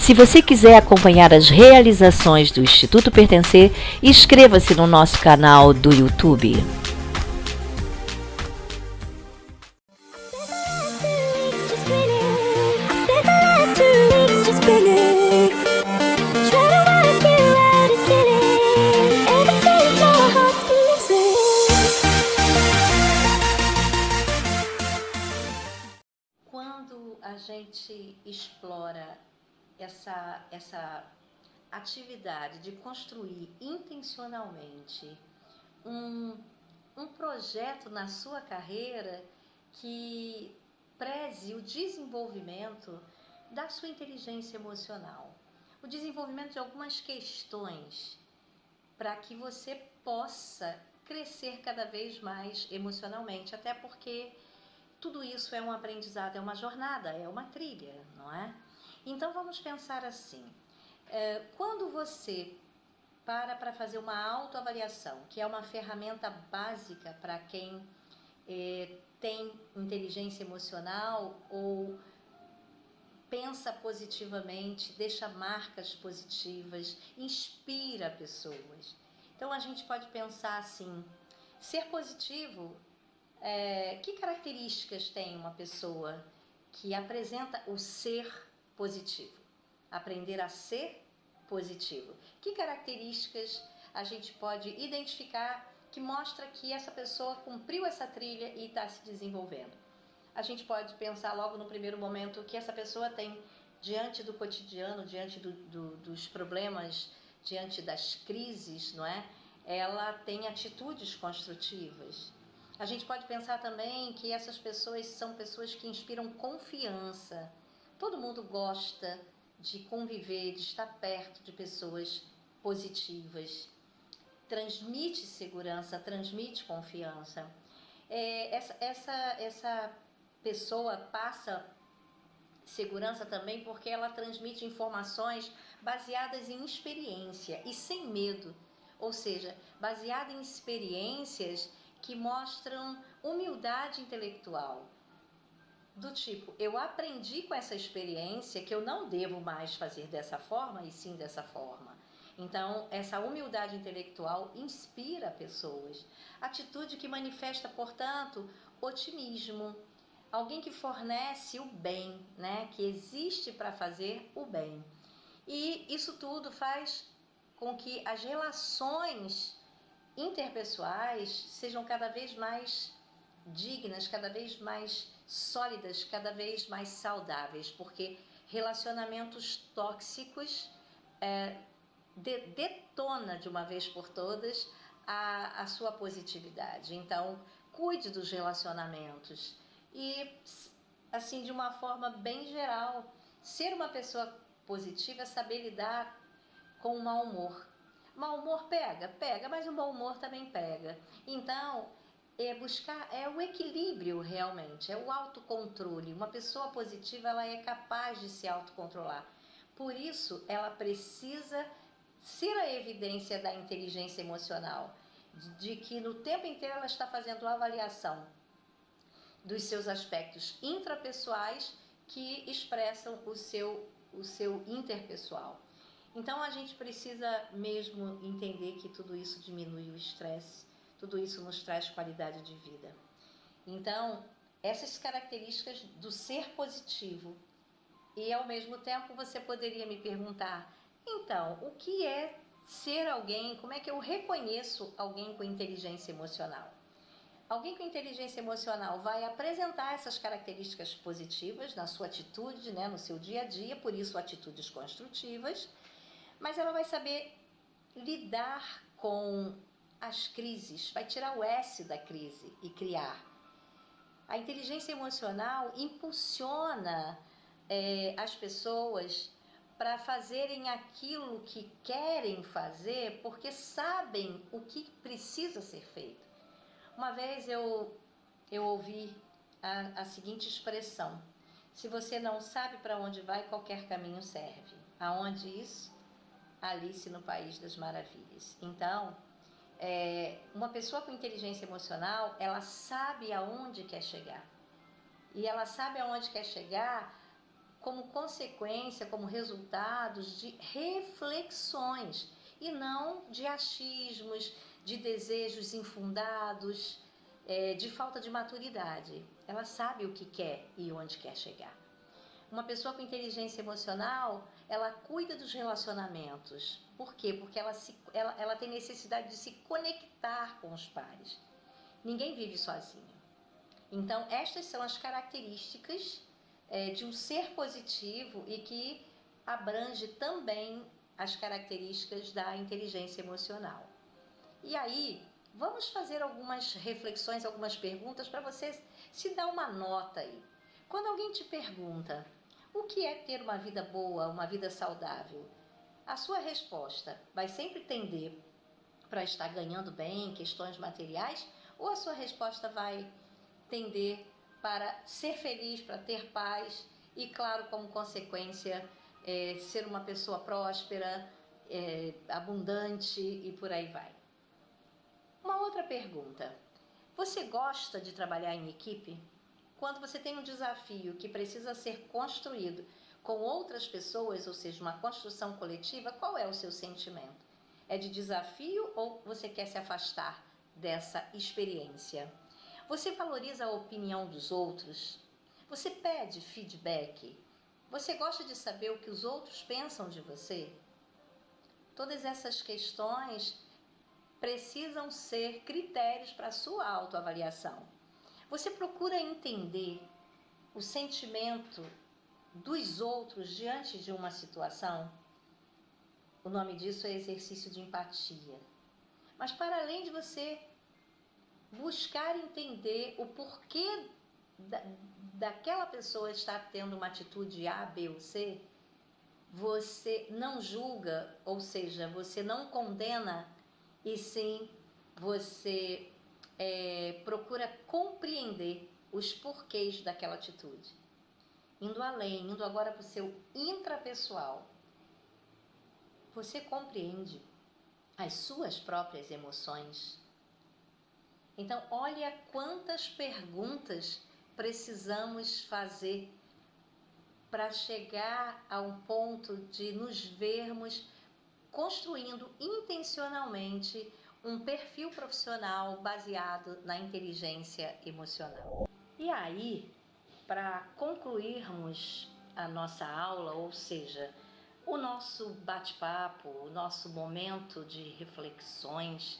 Se você quiser acompanhar as realizações do Instituto Pertencer, inscreva-se no nosso canal do YouTube. Quando a gente explora essa atividade de construir intencionalmente um projeto na sua carreira que preze o desenvolvimento da sua inteligência emocional, o desenvolvimento de algumas questões para que você possa crescer cada vez mais emocionalmente, até porque tudo isso é um aprendizado, é uma jornada, é uma trilha, não é? Então vamos pensar assim, quando você para fazer uma autoavaliação, que é uma ferramenta básica para quem tem inteligência emocional ou pensa positivamente, deixa marcas positivas, inspira pessoas. Então a gente pode pensar assim, ser positivo, que características tem uma pessoa que apresenta o ser positivo? Aprender a ser positivo. Que características a gente pode identificar que mostra que essa pessoa cumpriu essa trilha e está se desenvolvendo? A gente pode pensar logo no primeiro momento que essa pessoa tem diante do cotidiano, diante dos problemas, diante das crises, não é? Ela tem atitudes construtivas. A gente pode pensar também que essas pessoas são pessoas que inspiram confiança. Todo mundo gosta de conviver, de estar perto de pessoas positivas. Transmite segurança, transmite confiança. Essa pessoa passa segurança também porque ela transmite informações baseadas em experiência e sem medo. Ou seja, baseada em experiências que mostram humildade intelectual. Do tipo, eu aprendi com essa experiência que eu não devo mais fazer dessa forma e sim dessa forma. Então, essa humildade intelectual inspira pessoas. Atitude que manifesta, portanto, otimismo. Alguém que fornece o bem, né? Que existe para fazer o bem. E isso tudo faz com que as relações interpessoais sejam cada vez mais dignas, cada vez mais sólidas, cada vez mais saudáveis, porque relacionamentos tóxicos detona de uma vez por todas a sua positividade. Então, cuide dos relacionamentos e, assim, de uma forma bem geral, ser uma pessoa positiva é saber lidar com o mau humor. Mau humor pega, mas o bom humor também pega. Então, buscar o equilíbrio realmente, é o autocontrole. Uma pessoa positiva, ela é capaz de se autocontrolar. Por isso, ela precisa ser a evidência da inteligência emocional, de que no tempo inteiro ela está fazendo a avaliação dos seus aspectos intrapessoais que expressam o seu interpessoal. Então a gente precisa mesmo entender que tudo isso diminui o estresse, tudo isso nos traz qualidade de vida. Então, essas características do ser positivo. E ao mesmo tempo você poderia me perguntar, então, o que é ser alguém, como é que eu reconheço alguém com inteligência emocional? Alguém com inteligência emocional vai apresentar essas características positivas na sua atitude, né, no seu dia a dia, por isso atitudes construtivas, mas ela vai saber lidar com as crises, vai tirar o S da crise e criar. A inteligência emocional impulsiona as pessoas para fazerem aquilo que querem fazer porque sabem o que precisa ser feito. Uma vez eu ouvi a seguinte expressão: se você não sabe para onde vai, qualquer caminho serve. Aonde isso? Alice no País das Maravilhas. Então, uma pessoa com inteligência emocional, ela sabe aonde quer chegar. E ela sabe aonde quer chegar como consequência, como resultados de reflexões e não de achismos, de desejos infundados, de falta de maturidade. Ela sabe o que quer e onde quer chegar. Uma pessoa com inteligência emocional, ela cuida dos relacionamentos. Por quê? Porque ela tem necessidade de se conectar com os pares. Ninguém vive sozinho. Então, estas são as características de um ser positivo e que abrange também as características da inteligência emocional. E aí, vamos fazer algumas reflexões, algumas perguntas para você se dar uma nota aí. Quando alguém te pergunta o que é ter uma vida boa, uma vida saudável, a sua resposta vai sempre tender para estar ganhando bem, questões materiais, ou a sua resposta vai tender para ser feliz, para ter paz e, claro, como consequência, ser uma pessoa próspera, abundante e por aí vai. Uma outra pergunta: você gosta de trabalhar em equipe? Quando você tem um desafio que precisa ser construído com outras pessoas, ou seja, uma construção coletiva, qual é o seu sentimento? É de desafio ou você quer se afastar dessa experiência? Você valoriza a opinião dos outros? Você pede feedback? Você gosta de saber o que os outros pensam de você? Todas essas questões precisam ser critérios para a sua autoavaliação. Você procura entender o sentimento dos outros diante de uma situação? O nome disso é exercício de empatia. Mas para além de você buscar entender o porquê daquela pessoa estar tendo uma atitude A, B ou C, você não julga, ou seja, você não condena, e sim você procura compreender os porquês daquela atitude. Indo além, indo agora para o seu intrapessoal, você compreende as suas próprias emoções? Então, olha quantas perguntas precisamos fazer para chegar a um ponto de nos vermos construindo intencionalmente um perfil profissional baseado na inteligência emocional. E aí, para concluirmos a nossa aula, ou seja, o nosso bate-papo, o nosso momento de reflexões,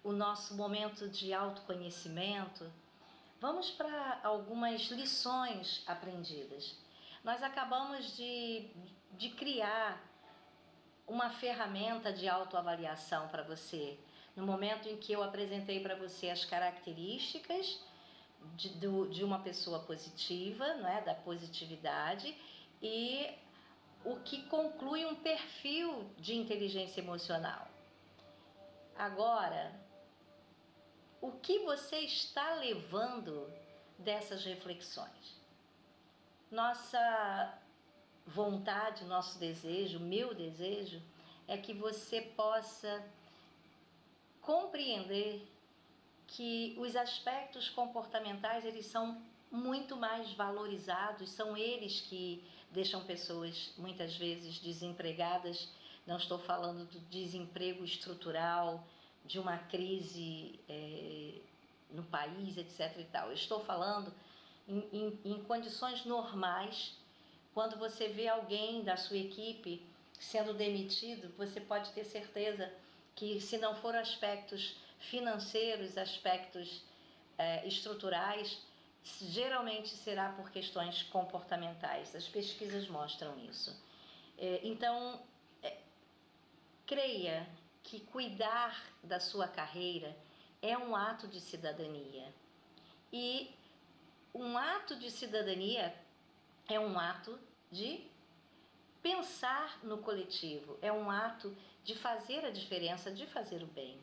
o nosso momento de autoconhecimento, vamos para algumas lições aprendidas. Nós acabamos de criar uma ferramenta de autoavaliação para você, no momento em que eu apresentei para você as características de uma pessoa positiva, não é? Da positividade, e o que conclui um perfil de inteligência emocional. Agora, o que você está levando dessas reflexões? Nossa vontade, nosso desejo, meu desejo, é que você possa compreender que os aspectos comportamentais, eles são muito mais valorizados, são eles que deixam pessoas muitas vezes desempregadas. Não estou falando do desemprego estrutural, de uma crise no país, etc. e tal. Eu estou falando em condições normais. Quando você vê alguém da sua equipe sendo demitido, você pode ter certeza que, se não for aspectos financeiros, aspectos estruturais, geralmente será por questões comportamentais. As pesquisas mostram isso. Então, creia que cuidar da sua carreira é um ato de cidadania. E um ato de cidadania é um ato de pensar no coletivo, é um ato de fazer a diferença, de fazer o bem.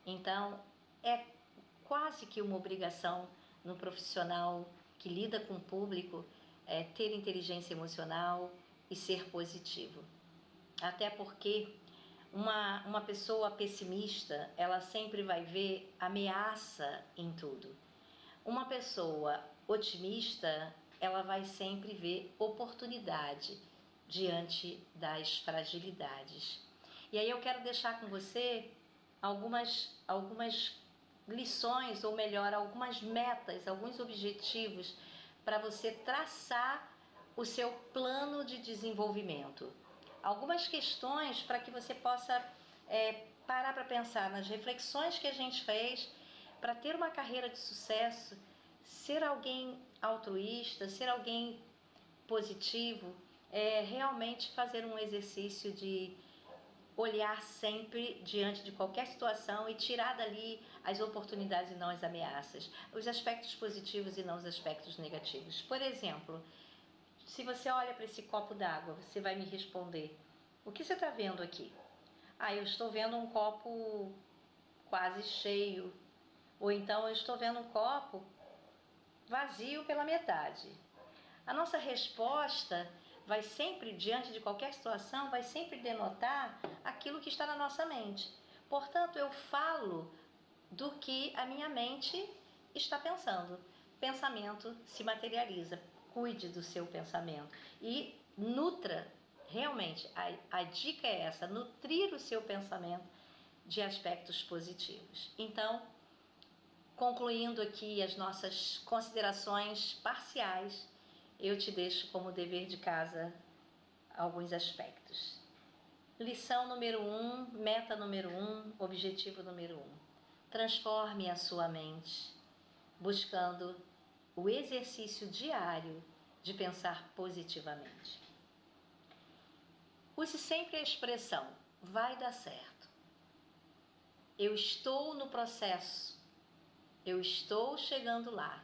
Então, é quase que uma obrigação no profissional que lida com o público ter inteligência emocional e ser positivo. Até porque uma pessoa pessimista, ela sempre vai ver ameaça em tudo. Uma pessoa otimista, ela vai sempre ver oportunidade diante das fragilidades. E aí eu quero deixar com você algumas lições, ou melhor, algumas metas, alguns objetivos para você traçar o seu plano de desenvolvimento. Algumas questões para que você possa parar para pensar nas reflexões que a gente fez para ter uma carreira de sucesso, ser alguém altruísta, ser alguém positivo, realmente fazer um exercício de olhar sempre diante de qualquer situação e tirar dali as oportunidades e não as ameaças, os aspectos positivos e não os aspectos negativos. Por exemplo, se você olha para esse copo d'água, você vai me responder: o que você está vendo aqui? Eu estou vendo um copo quase cheio, ou então eu estou vendo um copo vazio pela metade. A nossa resposta vai sempre, diante de qualquer situação, vai sempre denotar aquilo que está na nossa mente. Portanto, eu falo do que a minha mente está pensando. Pensamento se materializa. Cuide do seu pensamento e nutra, realmente, a dica é essa, nutrir o seu pensamento de aspectos positivos. Então, concluindo aqui as nossas considerações parciais, eu te deixo como dever de casa alguns aspectos. Lição número 1, meta número 1, objetivo número 1. Transforme a sua mente, buscando o exercício diário de pensar positivamente. Use sempre a expressão: vai dar certo. Eu estou no processo. Eu estou chegando lá.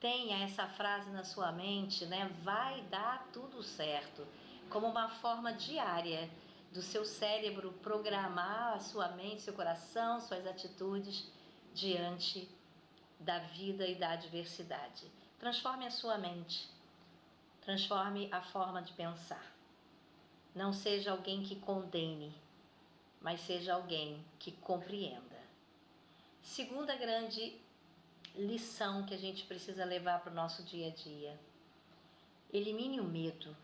Tenha essa frase na sua mente, né? Vai dar tudo certo, como uma forma diária do seu cérebro programar a sua mente, seu coração, suas atitudes diante da vida e da adversidade. Transforme a sua mente, transforme a forma de pensar. Não seja alguém que condene, mas seja alguém que compreenda. Segunda grande lição que a gente precisa levar para o nosso dia a dia: elimine o medo.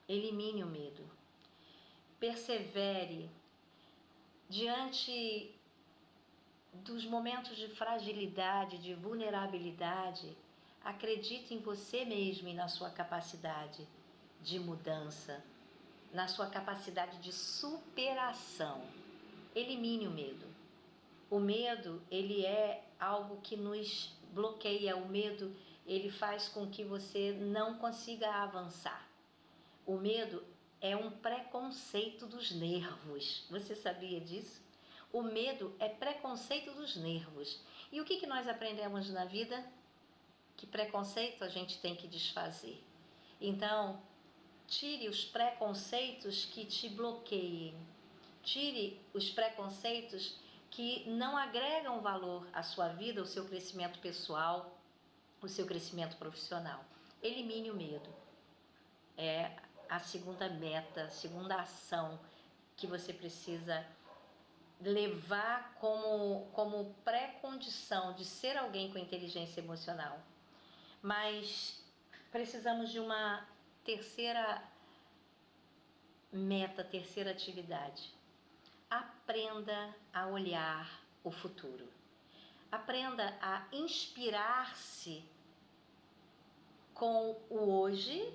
Elimine o medo. Persevere diante dos momentos de fragilidade, de vulnerabilidade. Acredite em você mesmo e na sua capacidade de mudança, na sua capacidade de superação. Elimine o medo. O medo, ele é algo que nos bloqueia. O medo, ele faz com que você não consiga avançar. O medo é um preconceito dos nervos. Você sabia disso? O medo é preconceito dos nervos. E o que nós aprendemos na vida? Que preconceito a gente tem que desfazer. Então, tire os preconceitos que te bloqueiem. Tire os preconceitos que não agregam valor à sua vida, ao seu crescimento pessoal, ao seu crescimento profissional. Elimine o medo. É a segunda meta, a segunda ação que você precisa levar como pré-condição de ser alguém com inteligência emocional. Mas precisamos de uma terceira meta, terceira atividade. Aprenda a olhar o futuro. Aprenda a inspirar-se com o hoje,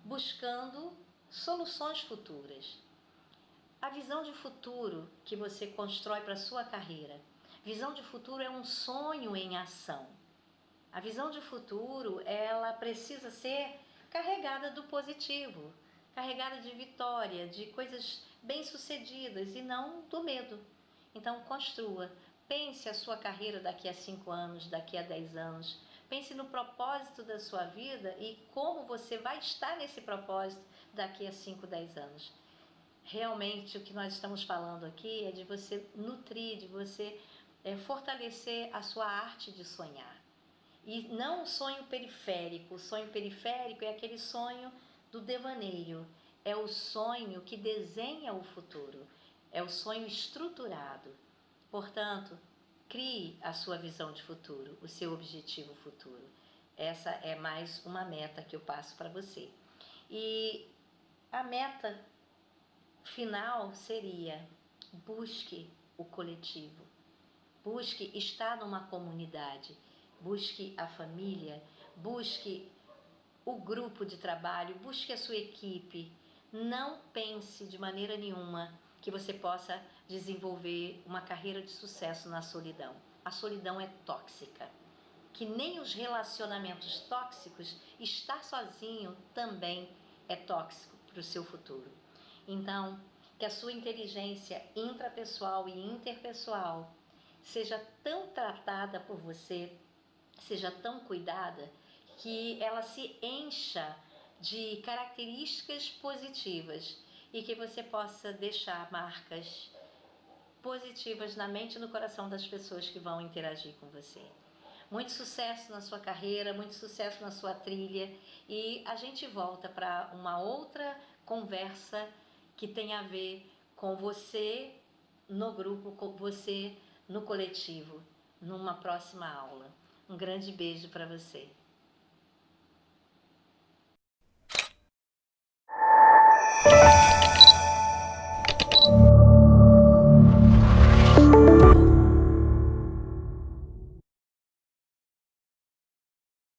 buscando soluções futuras. A visão de futuro que você constrói para a sua carreira. Visão de futuro é um sonho em ação. A visão de futuro, ela precisa ser carregada do positivo, carregada de vitória, de coisas bem-sucedidas e não do medo. Então, construa. Pense a sua carreira daqui a 5 anos, daqui a 10 anos. Pense no propósito da sua vida e como você vai estar nesse propósito daqui a 5, 10 anos. Realmente, o que nós estamos falando aqui é de você nutrir, de você fortalecer a sua arte de sonhar. E não um sonho periférico. O sonho periférico é aquele sonho do devaneio. É o sonho que desenha o futuro. É o sonho estruturado. Portanto, crie a sua visão de futuro, o seu objetivo futuro. Essa é mais uma meta que eu passo para você. E a meta final seria: busque o coletivo, busque estar numa comunidade, busque a família, busque o grupo de trabalho, busque a sua equipe. Não pense de maneira nenhuma que você possa desenvolver uma carreira de sucesso na solidão. A solidão é tóxica. Que nem os relacionamentos tóxicos, estar sozinho também é tóxico para o seu futuro. Então, que a sua inteligência intrapessoal e interpessoal seja tão tratada por você, seja tão cuidada, que ela se encha de características positivas e que você possa deixar marcas positivas na mente e no coração das pessoas que vão interagir com você. Muito sucesso na sua carreira, muito sucesso na sua trilha, e a gente volta para uma outra conversa que tem a ver com você no grupo, com você no coletivo, numa próxima aula. Um grande beijo para você.